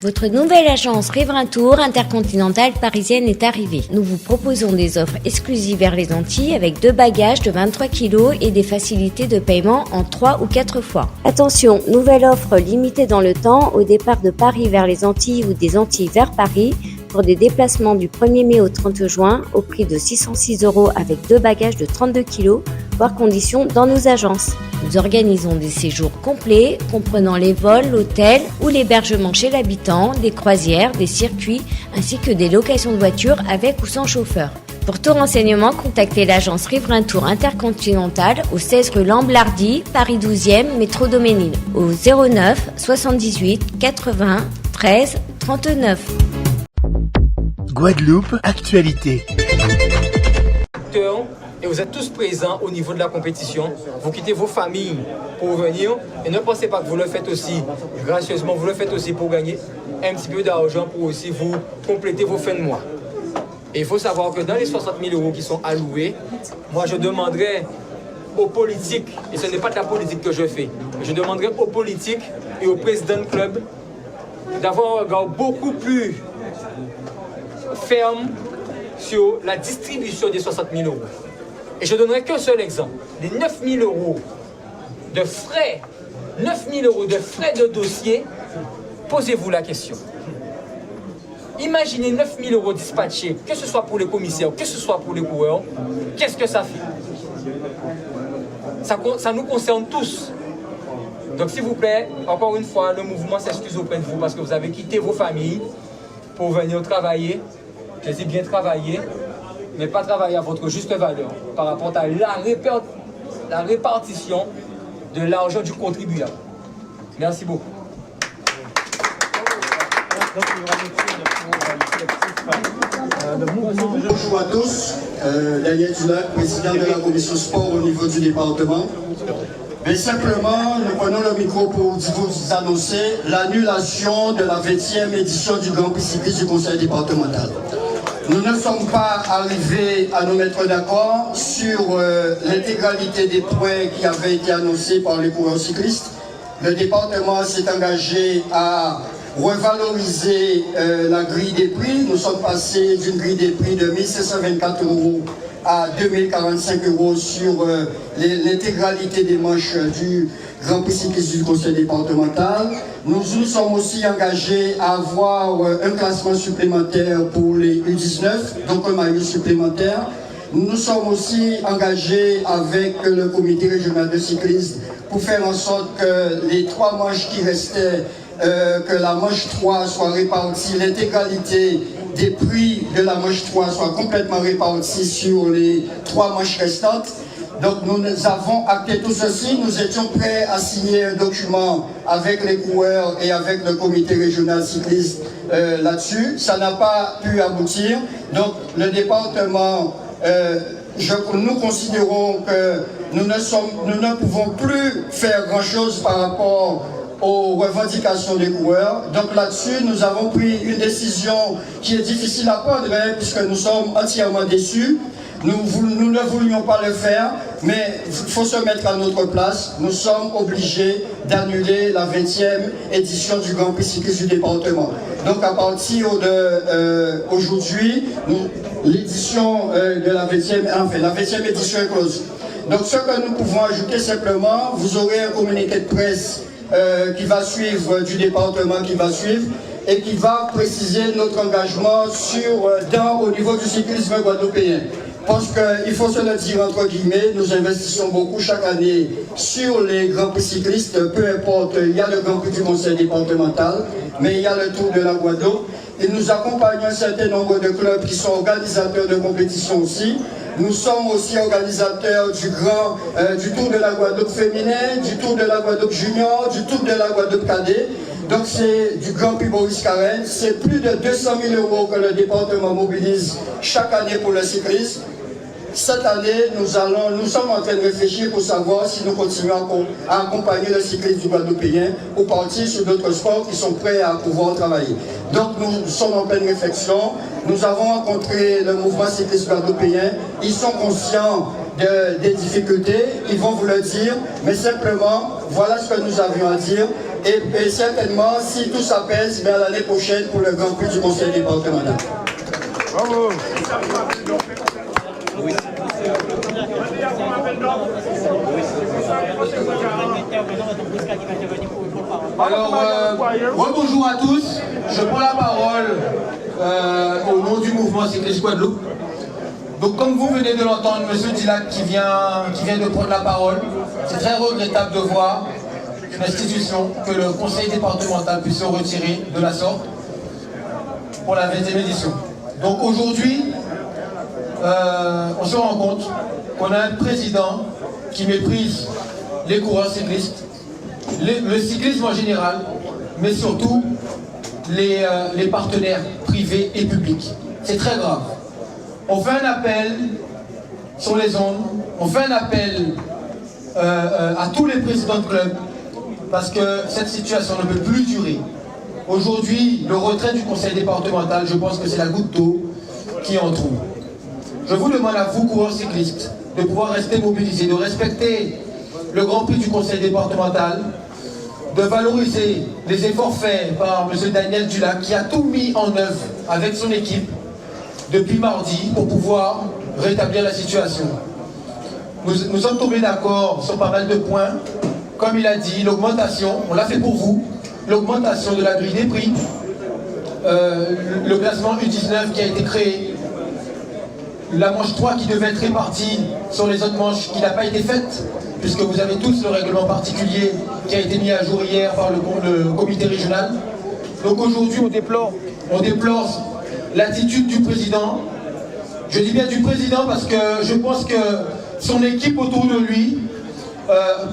Votre nouvelle agence Riverain Tour intercontinentale parisienne est arrivée. Nous vous proposons des offres exclusives vers les Antilles avec 2 bagages de 23 kg et des facilités de paiement en 3 ou 4 fois. Attention, nouvelle offre limitée dans le temps au départ de Paris vers les Antilles ou des Antilles vers Paris pour des déplacements du 1er mai au 30 juin au prix de 606 € avec 2 bagages de 32 kg, voire conditions dans nos agences. Nous organisons des séjours complets comprenant les vols, l'hôtel ou l'hébergement chez l'habitant, des croisières, des circuits ainsi que des locations de voitures avec ou sans chauffeur. Pour tout renseignement, contactez l'agence Riverain Tour Intercontinentale au 16 rue Lamblardy, Paris 12e, métro Doménil, au 09 78 80 13 39. Guadeloupe, actualité. Et vous êtes tous présents au niveau de la compétition. Vous quittez vos familles pour venir et ne pensez pas que vous le faites aussi gracieusement, vous le faites aussi pour gagner un petit peu d'argent pour aussi vous compléter vos fins de mois. Et il faut savoir que dans les 60 000 € qui sont alloués, moi je demanderai aux politiques, et ce n'est pas de la politique que je fais, je demanderai aux politiques et au président de club d'avoir un regard beaucoup plus ferme sur la distribution des 60 000 €. Et je donnerai qu'un seul exemple. Les 9 000 € de frais, 9 000 € de frais de dossier, posez-vous la question. Imaginez 9 000 € dispatchés, que ce soit pour les commissaires, que ce soit pour les coureurs, qu'est-ce que ça fait? Ça nous concerne tous. Donc s'il vous plaît, encore une fois, le mouvement s'excuse auprès de vous parce que vous avez quitté vos familles pour venir travailler. Je dis bien travailler, mais pas travailler à votre juste valeur par rapport à la répartition de l'argent du contribuable. Merci beaucoup. Bonjour à tous, Daniel Dulac, président de la commission sport au niveau du département. Mais simplement, nous prenons le micro pour vous annoncer l'annulation de la 20e édition du Grand Prix cycliste du conseil départemental. Nous ne sommes pas arrivés à nous mettre d'accord sur l'intégralité des points qui avaient été annoncés par les coureurs cyclistes. Le département s'est engagé à revaloriser la grille des prix. Nous sommes passés d'une grille des prix de 1 524 € à 2 045 € sur l'intégralité des manches du Grand Prix cycliste du conseil départemental. Nous nous sommes aussi engagés à avoir un classement supplémentaire pour les U19, donc un maillot supplémentaire. Nous nous sommes aussi engagés avec le comité régional de cyclisme pour faire en sorte que les 3 manches qui restaient, que la manche 3 soit répartie, l'intégralité des prix de la manche 3 soit complètement répartie sur les 3 manches restantes. Donc nous avons acté tout ceci, nous étions prêts à signer un document avec les coureurs et avec le comité régional cycliste là-dessus. Ça n'a pas pu aboutir. Donc le département, nous considérons que nous ne pouvons plus faire grand-chose par rapport aux revendications des coureurs. Donc là-dessus, nous avons pris une décision qui est difficile à prendre puisque nous sommes entièrement déçus. Nous ne voulions pas le faire, mais il faut se mettre à notre place. Nous sommes obligés d'annuler la 20e édition du Grand Prix cycliste du département. Donc à partir d'aujourd'hui, l'édition de la 20e, enfin la 20e édition est close. Donc ce que nous pouvons ajouter simplement, vous aurez un communiqué de presse qui va suivre, du département qui va suivre, et qui va préciser notre engagement au niveau du cyclisme guadeloupéen. Parce qu'il faut se le dire entre guillemets, nous investissons beaucoup chaque année sur les grands prix cyclistes, peu importe, il y a le grand prix du conseil départemental, mais il y a le Tour de la Guadeloupe, et nous accompagnons un certain nombre de clubs qui sont organisateurs de compétition aussi. Nous sommes aussi organisateurs du Tour de la Guadeloupe féminin, du Tour de la Guadeloupe junior, du Tour de la Guadeloupe cadet. Donc c'est du Grand Prix Maurice Carrel. C'est plus de 200 000 € que le département mobilise chaque année pour le cyclisme. Cette année, nous sommes en train de réfléchir pour savoir si nous continuons à accompagner le cyclisme du Guadeloupéen ou partir sur d'autres sports qui sont prêts à pouvoir travailler. Donc nous sommes en pleine réflexion. Nous avons rencontré le mouvement cycliste guadeloupéen. Ils sont conscients des difficultés, ils vont vous le dire, mais simplement, voilà ce que nous avions à dire. et certainement, si tout s'apaise, vers l'année prochaine pour le Grand Prix du Conseil départemental. Bravo. Alors, bonjour à tous. Je prends la parole au nom du mouvement Cycliste Guadeloupe. Donc, comme vous venez de l'entendre, M. Dilac qui vient de prendre la parole, c'est très regrettable de voir une institution que le conseil départemental puisse se retirer de la sorte pour la 20e édition. Donc aujourd'hui, on se rend compte qu'on a un président qui méprise les coureurs cyclistes, le cyclisme en général, mais surtout les partenaires privés et publics. C'est très grave. On fait un appel sur les ondes, on fait un appel à tous les présidents de clubs, parce que cette situation ne peut plus durer. Aujourd'hui, le retrait du conseil départemental, je pense que c'est la goutte d'eau qui en trouve. Je vous demande à vous, coureurs cyclistes, de pouvoir rester mobilisés, de respecter le Grand Prix du conseil départemental, de valoriser les efforts faits par M. Daniel Dulac, qui a tout mis en œuvre avec son équipe depuis mardi pour pouvoir rétablir la situation. Nous sommes tombés d'accord sur pas mal de points. Comme il a dit, l'augmentation, on l'a fait pour vous, l'augmentation de la grille des prix, le classement U19 qui a été créé, la manche 3 qui devait être répartie sur les autres manches qui n'a pas été faite, puisque vous avez tous le règlement particulier qui a été mis à jour hier par le comité régional. Donc aujourd'hui, on déplore l'attitude du président. Je dis bien du président parce que je pense que son équipe autour de lui,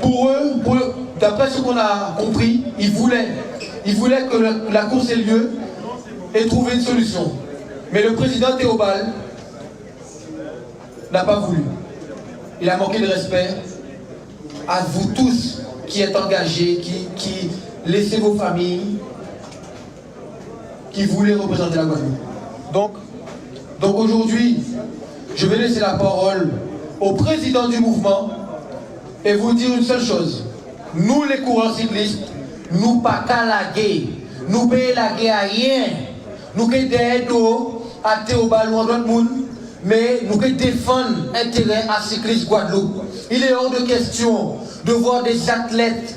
pour eux, d'après ce qu'on a compris, ils voulaient que la course ait lieu et trouver une solution. Mais le président Théobald n'a pas voulu. Il a manqué de respect à vous tous qui êtes engagés, qui laissez vos familles, qui voulez représenter la Guadeloupe. Donc aujourd'hui, je vais laisser la parole au président du mouvement et vous dire une seule chose. Nous, les coureurs cyclistes, nous pas qu'à laguer. Nous payons laguer à rien. Nous qui derrière à Théobald ou à d'autres monde, mais nous qui défendons l'intérêt à cycliste Guadeloupe. Il est hors de question de voir des athlètes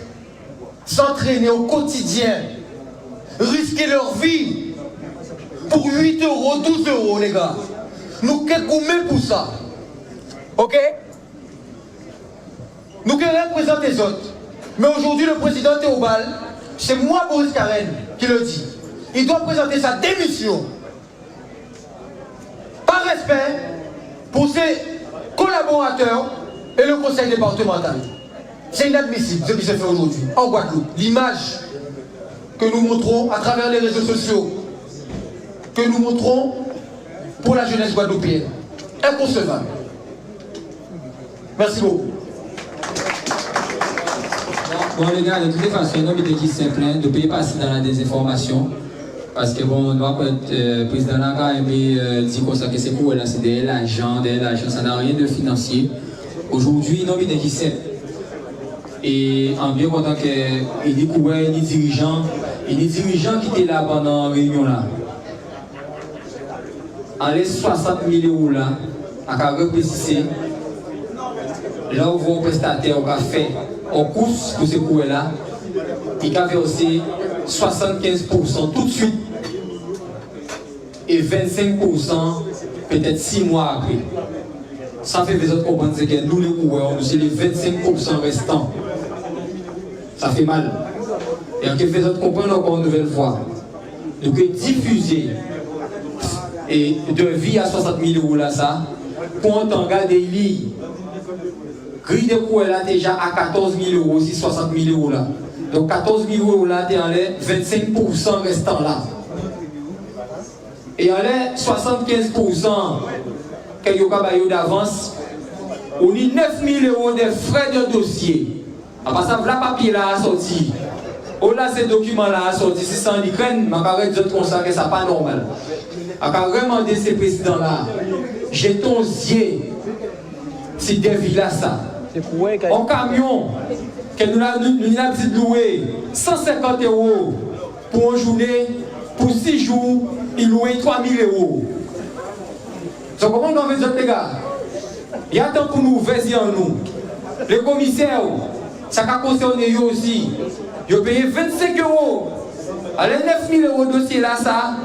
s'entraîner au quotidien, risquer leur vie pour 8 euros, 12 euros, les gars. Nous qui gourmets pour ça. Ok? Nous qui représentent les autres. Mais aujourd'hui, le président Théobald, c'est moi, Boris Karen, qui le dit. Il doit présenter sa démission. Par respect pour ses collaborateurs et le conseil départemental. C'est inadmissible ce qui se fait aujourd'hui en Guadeloupe. L'image que nous montrons à travers les réseaux sociaux, que nous montrons pour la jeunesse guadeloupéenne. Inconcevable. Merci beaucoup. Bon les gars, de toutes les façons, nous sommes qui simple de ne pas passer dans la désinformation. Parce que bon, le président Naga dit que c'est pour c'est de l'argent, ça n'a rien de financier. Aujourd'hui, nous sommes qui simple. Et en bien content qu'il découvre les dirigeants qui étaient là pendant la réunion là. En les 60 000 euros là, à repréciser, là où vos prestataires ont fait en course pour ces cours là, il a versé 75% tout de suite et 25% peut-être 6 mois après. Ça fait les autres comprendre que nous les coureurs, nous c'est les 25% restants. Ça fait mal. Et on fait les autres comprendre encore une nouvelle fois. Donc diffuser et de vie à 60 000 euros là ça, pour en regarder les grille de cours là déjà à 14 000 euros, aussi 60 000 euros là. Donc 14 000 euros là, tu en les 25% restant là. Et en les 75% que vous avez d'avance, on a 9 000 euros de frais de dossier. Après ça, le papier là a sorti. On a ces documents là a sorti. Si ça en l'Ukraine, je vais dire comme ça que ça n'est pas normal. Après vraiment de ces présidents là, j'ai ton yeux, c'est des villas ça. En camion, que nous avons dit de louer 150 € pour une journée, pour 6 jours, il louait 3 000 €. Donc, comment on veut dire, les gars? Il y a temps pour nous verser en nous. Les commissaires, ça a concerné eux aussi. Ils ont payé 25 €. Alors, 9 000 € de dossier là, ça,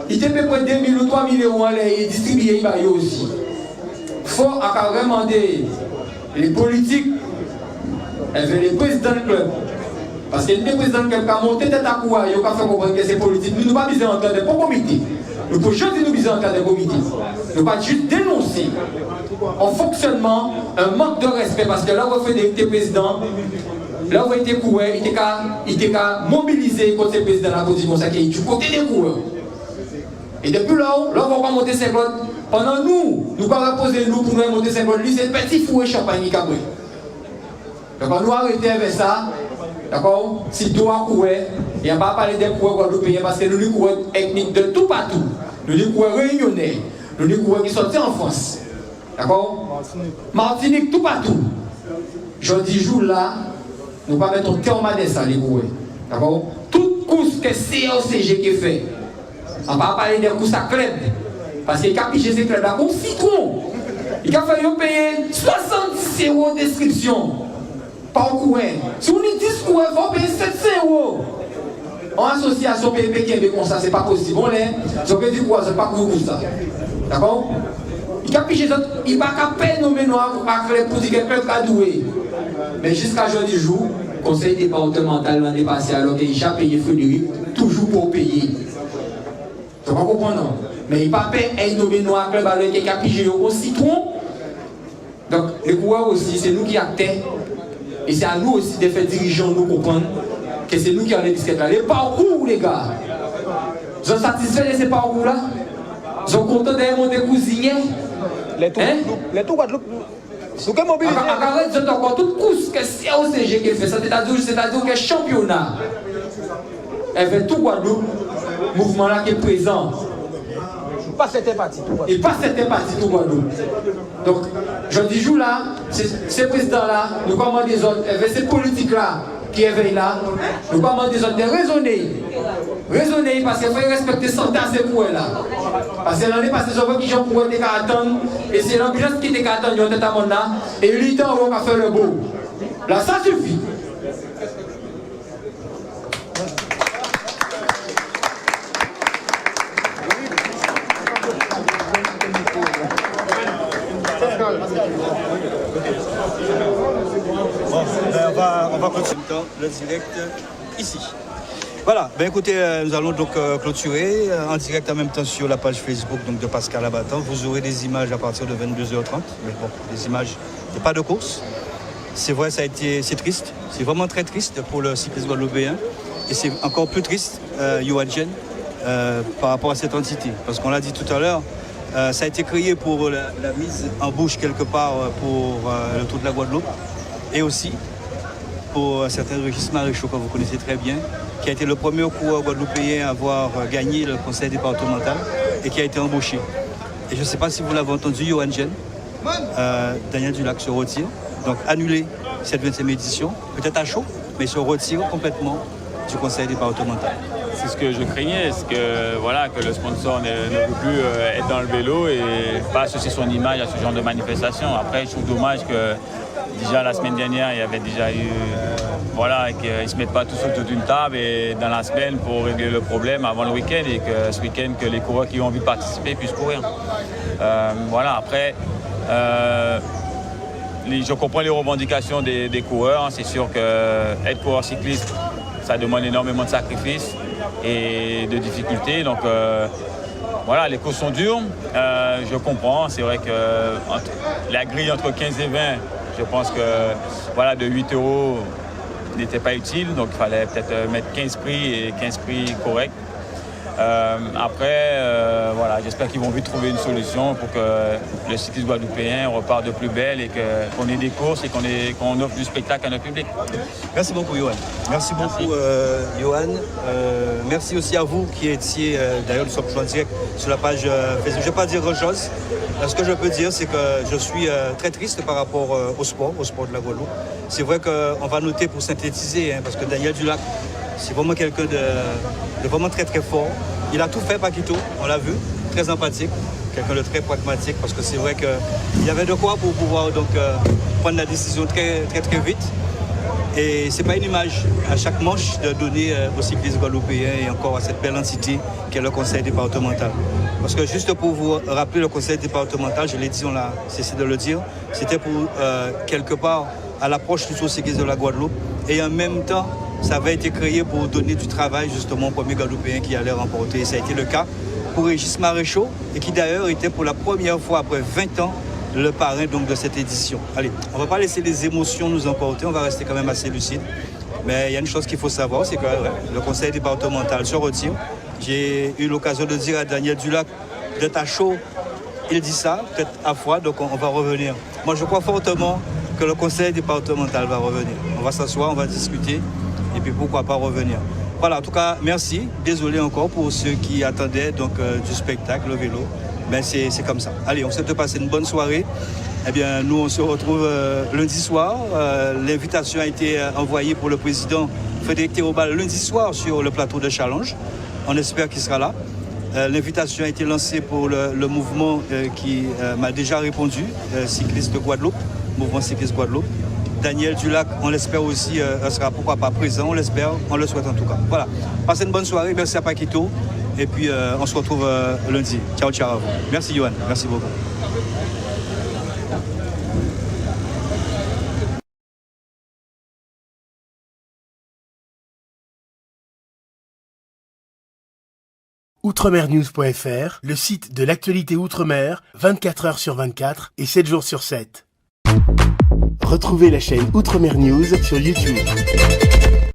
il était payé 2 000 ou 3 000 € en l'air et distribué aussi. Il faut vraiment demander les politiques, les présidents de club. Parce que les présidents de club qui ont monté tête à courir, ils ont fait comprendre que c'est politique. Nous ne pouvons pas viser en termes de comité. Nous ne pouvons jamais nous viser en termes de comité. Nous ne pouvons pas juste dénoncer en fonctionnement un manque de respect. Parce que là où on fait des présidents, là où on était coureur, il était mobilisé contre ces présidents là pour dire ça qui est du côté des coureurs. Et depuis là, on va monter 50. Pendant nous allons reposer nous pour nous monter 50. Lui, c'est petit fou et champagne qui a pris. Donc, on doit arrêter avec ça. D'accord? Si tu dois courir, il n'y a pas parler des coureurs guadeloupéens parce que nous les coureurs ethniques de tout partout. Nous les coureurs réunionnais. Nous les coureurs qui sont en France. D'accord? Martinique, tout partout. Je dis jour là, nous ne pouvons pas mettre un terme à ça, les coureurs. D'accord? Toute course que COCG qui fait, on ne va pas parler des courses à club. Parce qu'il a pigé ces clubs là comme citron. Il a fallu payer 70 € d'inscription. Par courant. Si on dit 10 courants, il faut payer 700 €. En association PPP qui est comme ça, c'est pas possible. On est, si on peut dire quoi, c'est pas pour ça. D'accord? Il a pigé, il va pas peine nommer noir pour dire que quelqu'un a doué. Mais jusqu'à aujourd'hui jour, le conseil départemental l'an dépassé alors qu'il a payé Frédéric, toujours pour payer. Tu vas comprendre, non? Mais il ne va pas payer nommer noir club alors qu'il a pigé au citron. Donc, les coureurs aussi, c'est nous qui actons. Et c'est à nous aussi de faire dirigeants nous comprendre que c'est nous qui avons les disquettes là. Les parcours, les gars, ils sont satisfaits de ces parcours-là. Ils sont contents d'aller monter cousiniers. Les tout Guadeloupe. Nous sommes mobilisés. Ils ont encore toute course que COCG qui fait. C'est-à-dire que championnat. Elle fait tout Guadeloupe. Mouvement là qui est présent. Pas certains partis. Et pas certains partis tout Guadeloupe. Donc, je dis jour là, ces présidents-là, nous commandons des autres, ces politiques-là qui éveillent là, nous commandons des autres de raisonner. Raisonner parce qu'il faut respecter santé à ces coureurs-là. Parce que l'année passée, je vois qu'ils ont pour être attendre, et c'est l'ambulance qui était attendre, ils ont été à là, et 8 ans, on va faire le beau. Là, ça suffit. Bon, on va continuer le direct ici. Voilà, ben écoutez, nous allons donc clôturer en direct en même temps sur la page Facebook donc, de Pascal Abattant. Vous aurez des images à partir de 22h30, mais bon, des images, il n'y a pas de course. C'est vrai, c'est triste, c'est vraiment très triste pour le cyclisme guadeloupéen. Et c'est encore plus triste, Johan Jen, par rapport à cette entité. Parce qu'on l'a dit tout à l'heure, ça a été créé pour la mise en bouche quelque part pour le Tour de la Guadeloupe et aussi pour un certain Régis Maréchaux que vous connaissez très bien, qui a été le premier coureur guadeloupéen à avoir gagné le conseil départemental et qui a été embauché. Et je ne sais pas si vous l'avez entendu, Johan Jen, Daniel Dulac se retire, donc annuler cette 20e édition, peut-être à chaud, mais se retire complètement du conseil départemental. C'est ce que je craignais, c'est que, voilà, que le sponsor ne peut plus être dans le vélo et pas associer son image à ce genre de manifestation. Après, je trouve dommage que déjà la semaine dernière, il y avait déjà eu, voilà, qu'ils ne se mettent pas tous autour d'une table et dans la semaine pour régler le problème avant le week-end et que ce week-end, que les coureurs qui ont envie de participer puissent courir. Voilà, après, je comprends les revendications des coureurs. C'est sûr qu'être coureur cycliste, ça demande énormément de sacrifices et de difficultés. Donc voilà, les courses sont dures. Je comprends. C'est vrai que la grille entre 15 et 20, je pense que voilà, de 8 € n'était pas utile. Donc il fallait peut-être mettre 15 prix et 15 prix corrects. Après, voilà, j'espère qu'ils vont vite trouver une solution pour que le cyclisme guadeloupéen reparte de plus belle et qu'on ait des courses et qu'on offre du spectacle à notre public. Merci beaucoup, Johan. Merci beaucoup, Johan. Merci aussi à vous qui étiez, d'ailleurs, nous sommes toujours en direct sur la page Facebook. Je ne vais pas dire grand-chose. Ce que je peux dire, c'est que je suis très triste par rapport au sport de la Guadeloupe. C'est vrai qu'on va noter pour synthétiser, parce que Daniel Dulac, c'est vraiment quelqu'un de vraiment très très fort. Il a tout fait, Paquito, on l'a vu, très empathique, quelqu'un de très pragmatique, parce que c'est vrai qu'il y avait de quoi pour pouvoir donc, prendre la décision très très très vite. Et ce n'est pas une image à chaque manche de donner aux cyclistes guadeloupéens et encore à cette belle entité qu'est le conseil départemental. Parce que juste pour vous rappeler, le conseil départemental, je l'ai dit, on a cessé de le dire, c'était pour quelque part à l'approche du cycliste de la Guadeloupe et en même temps, ça avait été créé pour donner du travail justement au premier Guadeloupéen qui allait remporter. Et ça a été le cas pour Régis Maréchaux et qui d'ailleurs était pour la première fois après 20 ans le parrain donc, de cette édition. Allez, on ne va pas laisser les émotions nous emporter, on va rester quand même assez lucide. Mais il y a une chose qu'il faut savoir, c'est que le conseil départemental se retire. J'ai eu l'occasion de dire à Daniel Dulac d'être à chaud. Il dit ça, peut-être à froid, donc on va revenir. Moi, je crois fortement que le conseil départemental va revenir. On va s'asseoir, on va discuter, et puis pourquoi pas revenir. Voilà, en tout cas, merci. Désolé encore pour ceux qui attendaient donc, du spectacle, le vélo. Mais c'est comme ça. Allez, on souhaite de passer une bonne soirée. Eh bien, nous, on se retrouve lundi soir. L'invitation a été envoyée pour le président Frédéric Théobald lundi soir sur le plateau de Challenge. On espère qu'il sera là. L'invitation a été lancée pour le mouvement qui m'a déjà répondu, cycliste de Guadeloupe, mouvement cycliste Guadeloupe. Daniel Dulac, on l'espère aussi, sera pourquoi pas présent, on l'espère, on le souhaite en tout cas. Voilà, passez une bonne soirée, merci à Paquito, et puis on se retrouve lundi. Ciao, ciao à vous. Merci Johan, merci beaucoup. Outremernews.fr, le site de l'actualité Outre-mer, 24 heures sur 24 et 7 jours sur 7. Retrouvez la chaîne Outremer News sur YouTube.